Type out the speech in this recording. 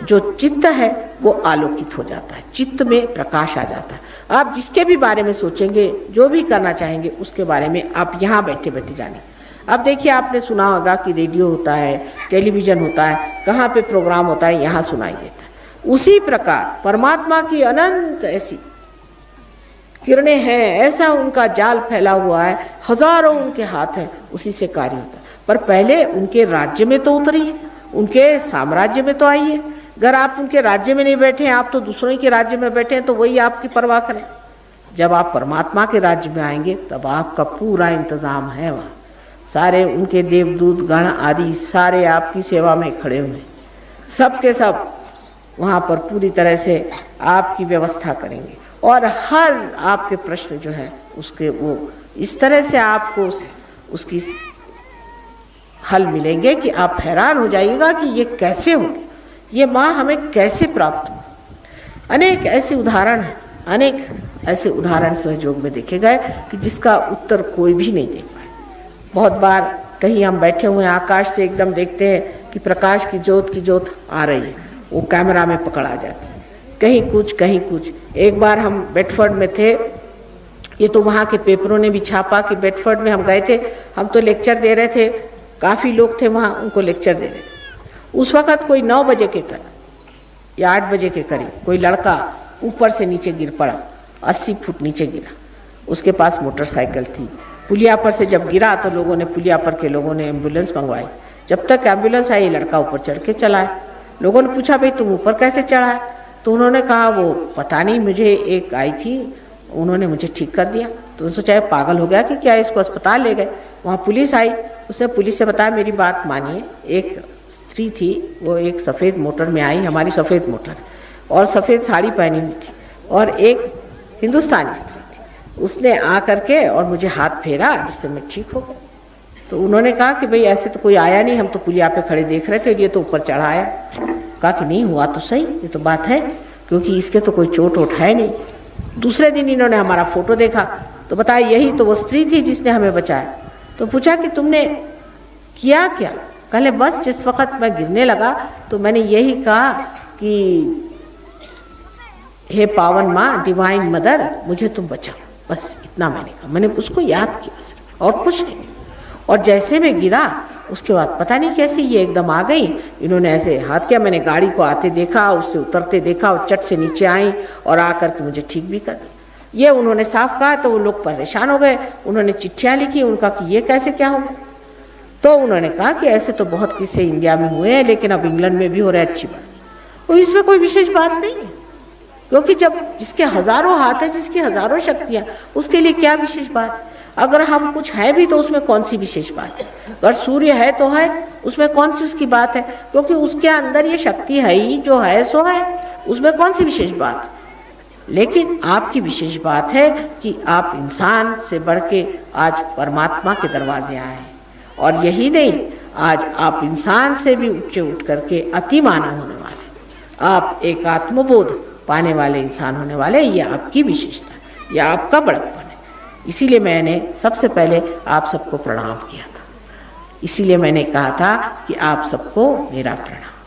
जो चित्त है वो आलोकित हो जाता है, चित्त में प्रकाश आ जाता है। आप जिसके भी बारे में सोचेंगे, जो भी करना चाहेंगे, उसके बारे में आप यहाँ बैठे बैठे जानेंगे। अब देखिए, आपने सुना होगा कि रेडियो होता है, टेलीविज़न होता है, कहाँ पे प्रोग्राम होता है, यहाँ सुनाई देता है। उसी प्रकार परमात्मा की अनंत ऐसी किरणें हैं, ऐसा उनका जाल फैला हुआ है, हजारों उनके हाथ हैं, उसी से कार्य होता है। पर पहले उनके राज्य में तो उतरिए, उनके साम्राज्य में तो आइए। अगर आप उनके राज्य में नहीं बैठे हैं, आप तो दूसरों के राज्य में बैठे हैं, तो वही आपकी परवाह करें। जब आप परमात्मा के राज्य में आएंगे तब आपका पूरा इंतजाम है वहाँ, सारे उनके देवदूत गण आदि सारे आपकी सेवा में खड़े हुए, सब के सब वहाँ पर पूरी तरह से आपकी व्यवस्था करेंगे। और हर आपके प्रश्न जो है उसके वो इस तरह से आपको उसकी हल मिलेंगे कि आप हैरान हो जाइएगा कि ये कैसे हो, ये माँ हमें कैसे प्राप्त हो। अनेक ऐसे उदाहरण हैं, अनेक ऐसे उदाहरण सहयोग में देखे गए कि जिसका उत्तर कोई भी नहीं दे पाए। बहुत बार कहीं हम बैठे हुए हैं, आकाश से एकदम देखते हैं कि प्रकाश की जोत आ रही है, वो कैमरा में पकड़ आ जाती है, कहीं कुछ कहीं कुछ। एक बार हम बेडफोर्ड में थे, ये तो वहाँ के पेपरों ने भी छापा कि बेडफोर्ड में हम गए थे, हम तो लेक्चर दे रहे थे, काफ़ी लोग थे वहाँ, उनको लेक्चर दे रहे थे। उस वक़्त कोई 9 बजे के करीब या 8 बजे के करीब कोई लड़का ऊपर से नीचे गिर पड़ा, 80 फुट नीचे गिरा। उसके पास मोटरसाइकिल थी। पुलिया पर से जब गिरा तो लोगों ने, पुलिया पर के लोगों ने एम्बुलेंस मंगवाई। जब तक एम्बुलेंस आई, लड़का ऊपर चढ़ के चला है। लोगों ने पूछा, भाई तुम ऊपर कैसे चढ़ा है? तो उन्होंने कहा, वो पता नहीं, मुझे एक आई थी, उन्होंने मुझे ठीक कर दिया। तो उन्होंने सोचा पागल हो गया कि क्या, इसको अस्पताल ले गए। वहाँ पुलिस आई, उसने पुलिस से बताया, मेरी बात मानिए, एक स्त्री थी, वो एक सफ़ेद मोटर में आई, हमारी सफ़ेद मोटर, और सफ़ेद साड़ी पहनी हुई थी, और एक हिंदुस्तानी स्त्री थी। उसने आ करके और मुझे हाथ फेरा, जिससे मैं ठीक हो गया। तो उन्होंने कहा कि भाई ऐसे तो कोई आया नहीं, हम तो पुलिया पे खड़े देख रहे थे, ये तो ऊपर चढ़ा आया। कहा कि नहीं हुआ तो सही, ये तो बात है, क्योंकि इसके तो कोई चोट वोट है नहीं। दूसरे दिन इन्होंने हमारा फोटो देखा तो बताया, यही तो वो स्त्री थी जिसने हमें बचाया। तो पूछा कि तुमने किया क्या? कहले, बस जिस वक्त मैं गिरने लगा तो मैंने यही कहा कि हे पावन माँ, डिवाइन मदर, मुझे तुम बचाओ, बस इतना मैंने कहा। मैंने उसको याद किया सिर्फ, और कुछ नहीं। और जैसे मैं गिरा, उसके बाद पता नहीं कैसे ये एकदम आ गई, इन्होंने ऐसे हाथ किया, मैंने गाड़ी को आते देखा, उससे उतरते देखा, और चट से नीचे आई और आकर के मुझे ठीक भी कर दिया। ये उन्होंने साफ कहा तो वो लोग परेशान हो गए, उन्होंने चिट्ठियाँ लिखी, उनका कि ये कैसे क्या हो। तो उन्होंने कहा कि ऐसे तो बहुत किस्से इंडिया में हुए हैं, लेकिन अब इंग्लैंड में भी हो रहा है, अच्छी बात। तो इसमें कोई विशेष बात नहीं है, क्योंकि जब जिसके हजारों हाथ है, जिसकी हजारों शक्तियाँ, उसके लिए क्या विशेष बात है? अगर हम कुछ है भी तो उसमें कौन सी विशेष बात है? अगर सूर्य है तो है, उसमें कौन सी उसकी बात है? क्योंकि उसके अंदर ये शक्ति है ही, जो है सो है, उसमें कौन सी विशेष बात है? लेकिन आपकी विशेष बात है कि आप इंसान से बढ़ के आज परमात्मा के दरवाजे आए हैं। और यही नहीं, आज आप इंसान से भी ऊंचे उठ करके अति मानव होने वाले, आप एक आत्मबोध पाने वाले इंसान होने वाले। ये आपकी विशेषता है, यह आपका बड़प्पन है। इसीलिए मैंने सबसे पहले आप सबको प्रणाम किया था, इसीलिए मैंने कहा था कि आप सबको मेरा प्रणाम।